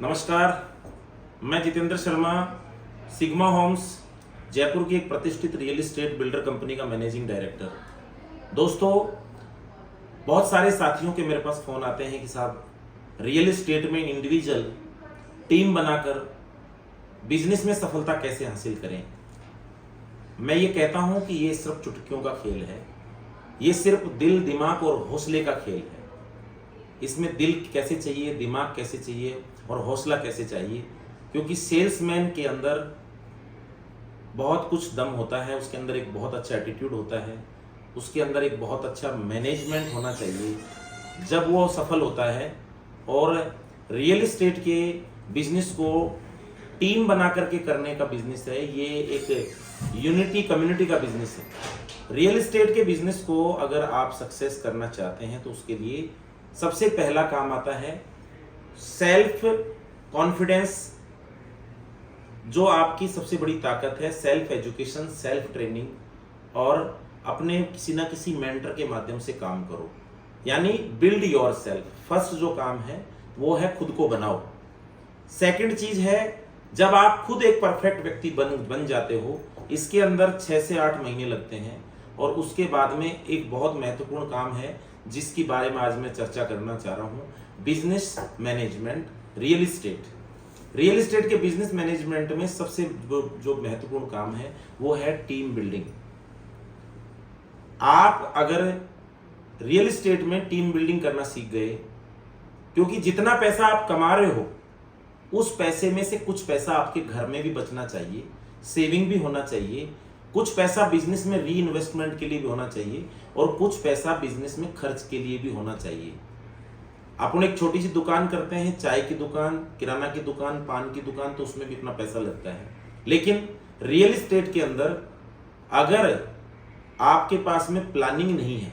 नमस्कार, मैं Jitendra Sharma, sigma Holmes Jaipur की एक प्रतिष्ठित रियल एस्टेट बिल्डर कंपनी का मैनेजिंग डायरेक्टर। दोस्तों, बहुत सारे साथियों के मेरे पास फ़ोन आते हैं कि साहब रियल एस्टेट में इंडिविजुअल टीम बनाकर बिजनेस में सफलता कैसे हासिल करें। मैं ये कहता हूँ कि ये सिर्फ चुटकियों का खेल है, ये सिर्फ दिल, दिमाग और हौसले का खेल है। इसमें दिल कैसे चाहिए, दिमाग कैसे चाहिए और हौसला कैसे चाहिए, क्योंकि सेल्समैन के अंदर बहुत कुछ दम होता है, उसके अंदर एक बहुत अच्छा एटीट्यूड होता है, उसके अंदर एक बहुत अच्छा मैनेजमेंट होना चाहिए जब वो सफल होता है। और रियल एस्टेट के बिजनेस को टीम बना करके करने का बिजनेस है, ये एक यूनिटी कम्युनिटी का बिजनेस है। रियल एस्टेट के बिजनेस को अगर आप सक्सेस करना चाहते हैं तो उसके लिए सबसे पहला काम आता है सेल्फ कॉन्फिडेंस, जो आपकी सबसे बड़ी ताकत है। सेल्फ एजुकेशन, सेल्फ ट्रेनिंग और अपने किसी ना किसी मेंटर के माध्यम से काम करो, यानी बिल्ड योर सेल्फ। फर्स्ट जो काम है वो है खुद को बनाओ। सेकंड चीज है, जब आप खुद एक परफेक्ट व्यक्ति बन जाते हो, इसके अंदर 6 से 8 महीने लगते हैं। और उसके बाद में एक बहुत महत्वपूर्ण काम है जिसके बारे में आज मैं चर्चा करना चाह रहा हूँ, बिजनेस मैनेजमेंट। रियल एस्टेट के बिजनेस मैनेजमेंट में सबसे जो महत्वपूर्ण काम है वो है टीम बिल्डिंग। आप अगर रियल एस्टेट में टीम बिल्डिंग करना सीख गए, क्योंकि जितना पैसा आप कमा रहे हो उस पैसे में से कुछ पैसा आपके घर में भी बचना चाहिए, सेविंग भी होना चाहिए, कुछ पैसा बिजनेस में री इन्वेस्टमेंट के लिए भी होना चाहिए और कुछ पैसा बिजनेस में खर्च के लिए भी होना चाहिए। अपन एक छोटी सी दुकान करते हैं, चाय की दुकान, किराना की दुकान, पान की दुकान, तो उसमें भी इतना पैसा लगता है। लेकिन रियल एस्टेट के अंदर अगर आपके पास में प्लानिंग नहीं है,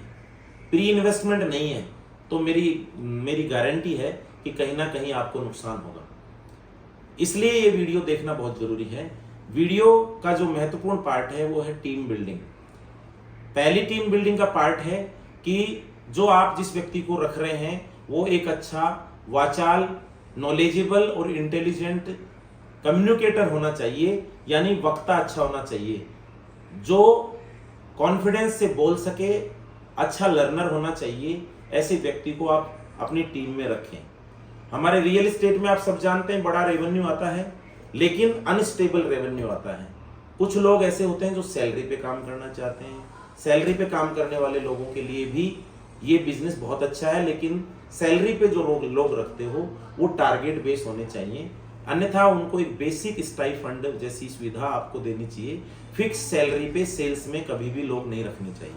प्री इन्वेस्टमेंट नहीं है, तो मेरी गारंटी है कि कहीं ना कहीं आपको नुकसान होगा। इसलिए ये वीडियो देखना बहुत जरूरी है। वीडियो का जो महत्वपूर्ण पार्ट है वो है टीम बिल्डिंग। पहली टीम बिल्डिंग का पार्ट है कि जो आप जिस व्यक्ति को रख रहे हैं वो एक अच्छा वाचाल, नॉलेजेबल और इंटेलिजेंट कम्युनिकेटर होना चाहिए, यानी वक्ता अच्छा होना चाहिए, जो कॉन्फिडेंस से बोल सके, अच्छा लर्नर होना चाहिए। ऐसे व्यक्ति को आप अपनी टीम में रखें। हमारे रियल एस्टेट में आप सब जानते हैं बड़ा रेवेन्यू आता है, लेकिन अनस्टेबल रेवेन्यू आता है। कुछ लोग ऐसे होते हैं जो सैलरी पे काम करना चाहते हैं। सैलरी पे काम करने वाले लोगों के लिए भी ये बिजनेस बहुत अच्छा है, लेकिन सैलरी पे जो लोग रखते हो वो टारगेट बेस होने चाहिए, अन्यथा उनको एक बेसिक स्टाइपेंड जैसी सुविधा आपको देनी चाहिए। फिक्स सैलरी पे सेल्स में कभी भी लोग नहीं रखने चाहिए।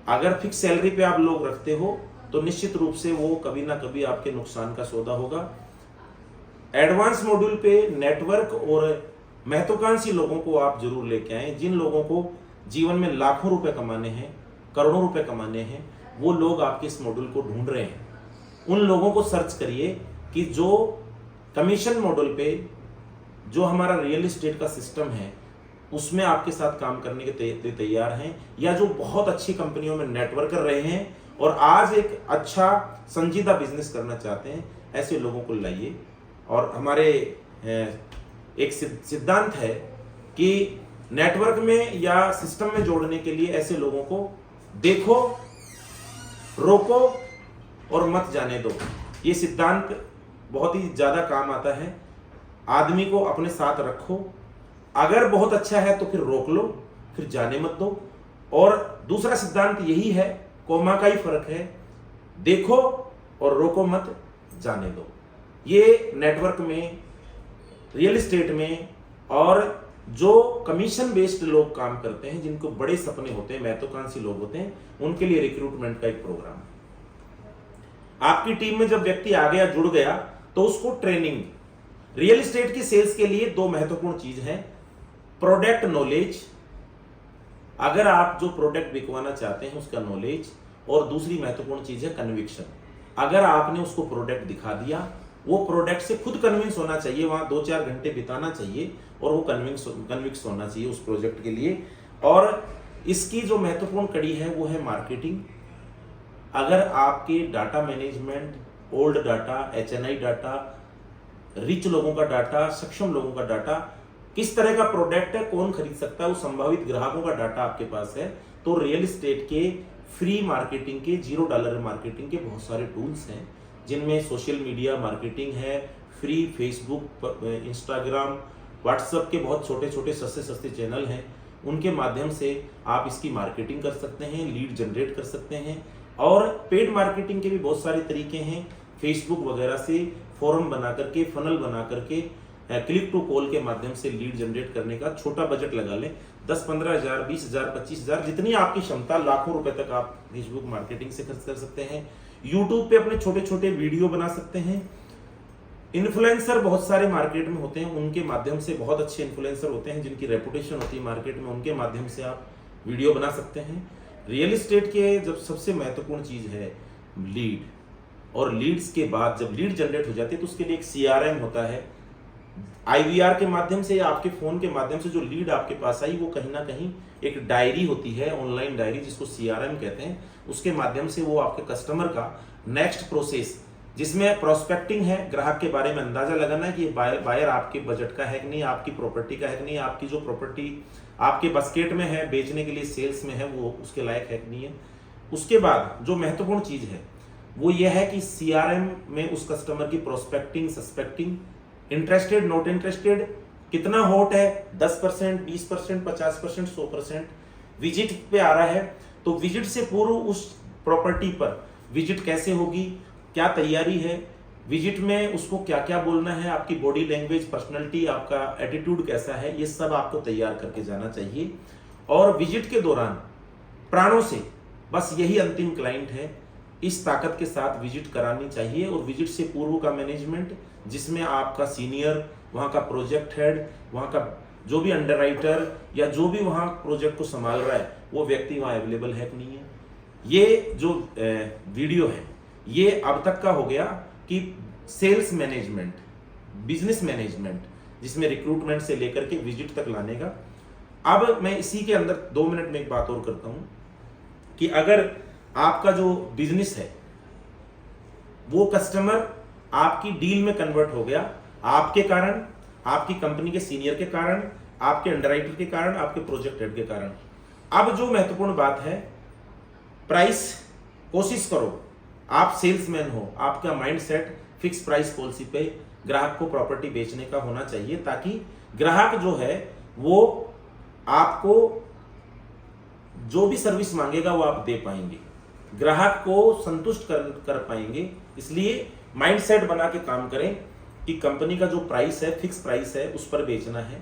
अगर फिक्स सैलरी पे आप लोग रखते हो तो निश्चित रूप से वो कभी ना कभी आपके नुकसान का सौदा होगा। एडवांस मॉड्यूल पे नेटवर्क और महत्वाकांक्षी लोगों को आप जरूर लेके आए, जिन लोगों को जीवन में लाखों रुपए कमाने हैं, करोड़ों रुपए कमाने हैं, वो लोग आपके इस मॉड्यूल को ढूंढ रहे हैं। उन लोगों को सर्च करिए कि जो कमीशन मॉडल पे जो हमारा रियल एस्टेट का सिस्टम है उसमें आपके साथ काम करने के तैयार हैं, या जो बहुत अच्छी कंपनियों में नेटवर्क कर रहे हैं और आज एक अच्छा संजीदा बिजनेस करना चाहते हैं। ऐसे लोगों को लाइए। और हमारे एक सिद्धांत है कि नेटवर्क में या सिस्टम में जोड़ने के लिए ऐसे लोगों को देखो, रोको और मत जाने दो। ये सिद्धांत बहुत ही ज्यादा काम आता है। आदमी को अपने साथ रखो, अगर बहुत अच्छा है तो फिर रोक लो, फिर जाने मत दो। और दूसरा सिद्धांत यही है, कोमा का ही फर्क है, देखो और रोको मत, जाने दो। ये नेटवर्क में, रियल एस्टेट में और जो कमीशन बेस्ड लोग काम करते हैं, जिनको बड़े सपने होते हैं, महत्वाकांक्षी लोग होते हैं, उनके लिए रिक्रूटमेंट का एक प्रोग्राम है। आपकी टीम में जब व्यक्ति आ गया, जुड़ गया, तो उसको ट्रेनिंग। रियल एस्टेट की सेल्स के लिए 2 महत्वपूर्ण चीज है, प्रोडक्ट नॉलेज, अगर आप जो प्रोडक्ट बिकवाना चाहते हैं उसका नॉलेज, और दूसरी महत्वपूर्ण चीज है कन्विक्शन। अगर आपने उसको प्रोडक्ट दिखा दिया, वो प्रोडक्ट से खुद कन्विंस होना चाहिए, वहां 2-4 घंटे बिताना चाहिए और वो कन्विंस होना चाहिए उस प्रोजेक्ट के लिए। और इसकी जो महत्वपूर्ण कड़ी है वो है मार्केटिंग। अगर आपके data management, old data, HNI data rich लोगों का डाटा, सक्षम लोगों का डाटा, किस तरह का प्रोडक्ट है, कौन खरीद सकता है, उस संभावित ग्राहकों का डाटा आपके पास है। तो रियल एस्टेट के फ्री मार्केटिंग के, $0 मार्केटिंग के बहुत सारे टूल्स हैं, जिनमें सोशल मीडिया मार्केटिंग है, फ्री फेसबुक, इंस्टाग्राम, व्हाट्सएप के बहुत छोटे छोटे सस्ते सस्ते चैनल हैं, उनके माध्यम से आप इसकी मार्केटिंग कर सकते हैं, लीड जनरेट कर सकते हैं। और पेड मार्केटिंग के भी बहुत सारे तरीके हैं, फेसबुक वगैरह से फोरम बना करके, फनल बना करके, क्लिक टू कॉल के माध्यम से लीड जनरेट करने का छोटा बजट लगा लें, 10-15 हज़ार, 20 हज़ार, 25 हज़ार, जितनी आपकी क्षमता, लाखों रुपए तक आप फेसबुक मार्केटिंग से खर्च कर सकते हैं। यूट्यूब पे अपने छोटे छोटे वीडियो बना सकते हैं। इन्फ्लुएंसर बहुत सारे मार्केट में होते हैं, उनके माध्यम से, बहुत अच्छे इन्फ्लुएंसर होते हैं जिनकी रेपुटेशन होती है मार्केट में, उनके माध्यम से आप वीडियो बना सकते हैं। रियल एस्टेट के जब सबसे महत्वपूर्ण चीज है लीड, और लीड्स के बाद जब लीड जनरेट हो जाती है तो उसके लिए एक CRM होता है। IVR के माध्यम से या आपके फोन के माध्यम से जो लीड आपके पास आई, वो कहीं ना कहीं एक डायरी होती है, ऑनलाइन डायरी, जिसको CRM कहते हैं। उसके माध्यम से वो आपके कस्टमर का नेक्स्ट प्रोसेस, जिसमें प्रोस्पेक्टिंग है, ग्राहक के बारे में अंदाजा लगाना है कि बायर आपके बजट का है कि नहीं, आपकी प्रॉपर्टी का है कि नहीं, आपकी जो प्रॉपर्टी आपके बास्केट में है, बेचने के लिए सेल्स में है, वो उसके लायक है कि नहीं है। उसके बाद जो महत्वपूर्ण चीज है वो ये है कि CRM में उस कस्टमर की prospecting, suspecting, interested, not interested, कितना हॉट है, 10%, 20%, 50%, 100%, विजिट पे आ रहा है तो विजिट से पूर्व उस प्रॉपर्टी पर विजिट कैसे होगी, क्या तैयारी है, विजिट में उसको क्या क्या बोलना है, आपकी बॉडी लैंग्वेज, पर्सनैलिटी, आपका एटीट्यूड कैसा है, ये सब आपको तैयार करके जाना चाहिए। और विजिट के दौरान प्राणों से बस यही अंतिम क्लाइंट है, इस ताकत के साथ विजिट करानी चाहिए। और विजिट से पूर्व का मैनेजमेंट, जिसमें आपका सीनियर, वहाँ का प्रोजेक्ट हेड, वहाँ का जो भी अंडरराइटर या जो भी वहाँ प्रोजेक्ट को संभाल रहा है, वो व्यक्ति वहाँ अवेलेबल है कि नहीं है। ये जो वीडियो है ये अब तक का हो गया कि सेल्स मैनेजमेंट, बिजनेस मैनेजमेंट, जिसमें रिक्रूटमेंट से लेकर के विजिट तक लाने का। अब मैं इसी के अंदर 2 मिनट में एक बात और करता हूं कि अगर आपका जो बिजनेस है वो कस्टमर आपकी डील में कन्वर्ट हो गया, आपके कारण, आपकी कंपनी के सीनियर के कारण, आपके अंडरराइटर के कारण, आपके प्रोजेक्ट हेड के कारण। अब जो महत्वपूर्ण बात है, प्राइस, कोशिश करो, आप सेल्समैन हो, आपका माइंडसेट फिक्स प्राइस पॉलिसी पे ग्राहक को प्रॉपर्टी बेचने का होना चाहिए, ताकि ग्राहक जो है वो आपको जो भी सर्विस मांगेगा वो आप दे पाएंगे, ग्राहक को संतुष्ट कर पाएंगे। इसलिए माइंडसेट बना के काम करें कि कंपनी का जो प्राइस है, फिक्स प्राइस है, उस पर बेचना है।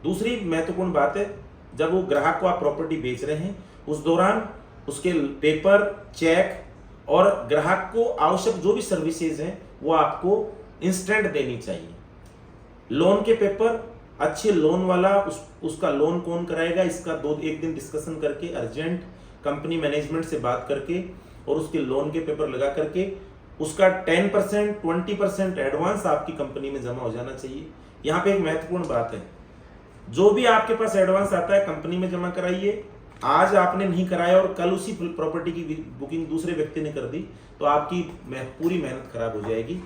दूसरी महत्वपूर्ण बात है, जब वो ग्राहक को आप प्रॉपर्टी बेच रहे हैं उस दौरान उसके पेपर, चेक और ग्राहक को आवश्यक जो भी सर्विसेज हैं वो आपको इंस्टेंट देनी चाहिए। लोन के पेपर, अच्छे लोन वाला, उसका लोन कौन कराएगा, इसका 2-1 दिन डिस्कशन करके, अर्जेंट कंपनी मैनेजमेंट से बात करके और उसके लोन के पेपर लगा करके उसका 10%, 20% एडवांस आपकी कंपनी में जमा हो जाना चाहिए। यहाँ पे एक महत्वपूर्ण बात है, जो भी आपके पास एडवांस आता है कंपनी में जमा कराइए। आज आपने नहीं कराया और कल उसी प्रॉपर्टी की बुकिंग दूसरे व्यक्ति ने कर दी तो आपकी पूरी मेहनत खराब हो जाएगी।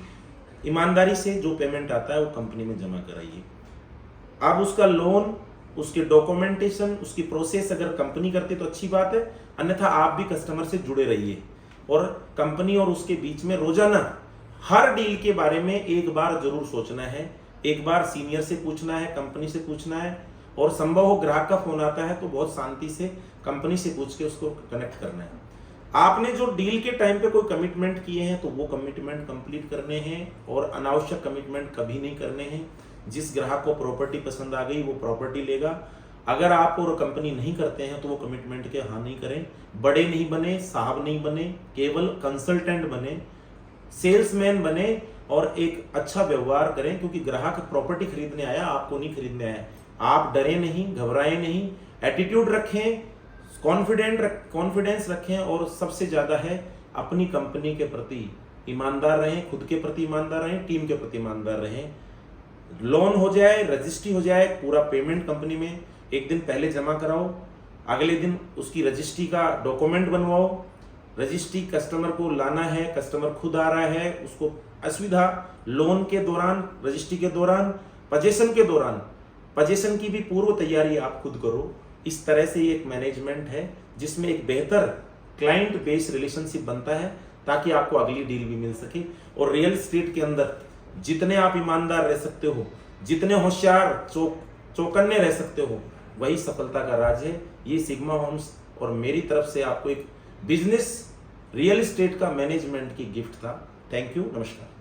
ईमानदारी से जो पेमेंट आता है वो कंपनी में जमा कराइए। अब उसका लोन, उसके डॉक्यूमेंटेशन, उसकी प्रोसेस अगर कंपनी करती तो अच्छी बात है, अन्यथा आप भी कस्टमर से जुड़े रहिए। और कंपनी और उसके बीच में रोजाना हर डील के बारे में एक बार जरूर सोचना है, एक बार सीनियर से पूछना है, कंपनी से पूछना है, और संभव हो ग्राहक का फोन आता है तो बहुत शांति से कंपनी से पूछ के उसको कनेक्ट करना है। आपने जो डील के टाइम पे कोई कमिटमेंट किए हैं तो वो कमिटमेंट कंप्लीट करने हैं, और अनावश्यक कमिटमेंट कभी नहीं करने हैं। जिस ग्राहक को प्रॉपर्टी पसंद आ गई वो प्रॉपर्टी लेगा। अगर आप और कंपनी नहीं करते हैं तो वो कमिटमेंट के हाँ नहीं करें। बड़े नहीं बने, साहब नहीं बने, केवल कंसल्टेंट बने, सेल्समैन बने और एक अच्छा व्यवहार करें, क्योंकि ग्राहक प्रॉपर्टी खरीदने आया, आपको नहीं खरीदने आया। आप डरे नहीं, घबराए नहीं, एटीट्यूड रखें, कॉन्फिडेंस रखें, और सबसे ज्यादा है अपनी कंपनी के प्रति ईमानदार रहें, खुद के प्रति ईमानदार रहें, टीम के प्रति ईमानदार रहें। लोन हो जाए, रजिस्ट्री हो जाए, पूरा पेमेंट कंपनी में एक दिन पहले जमा कराओ, अगले दिन उसकी रजिस्ट्री का डॉक्यूमेंट बनवाओ, रजिस्ट्री कस्टमर को लाना है, कस्टमर खुद आ रहा है, उसको असुविधा लोन के दौरान, रजिस्ट्री के दौरान, पजेशन के दौरान, पजेशन की भी पूर्व तैयारी आप खुद करो। इस तरह से ये एक मैनेजमेंट है जिसमें एक बेहतर क्लाइंट बेस्ड रिलेशनशिप बनता है ताकि आपको अगली डील भी मिल सके। और रियल एस्टेट के अंदर जितने आप ईमानदार रह सकते हो, जितने होशियार चौकन्ने रह सकते हो, वही सफलता का राज है। ये सिग्मा होम्स और मेरी तरफ से आपको एक बिजनेस रियल एस्टेट का मैनेजमेंट की गिफ्ट था। थैंक यू, नमस्कार।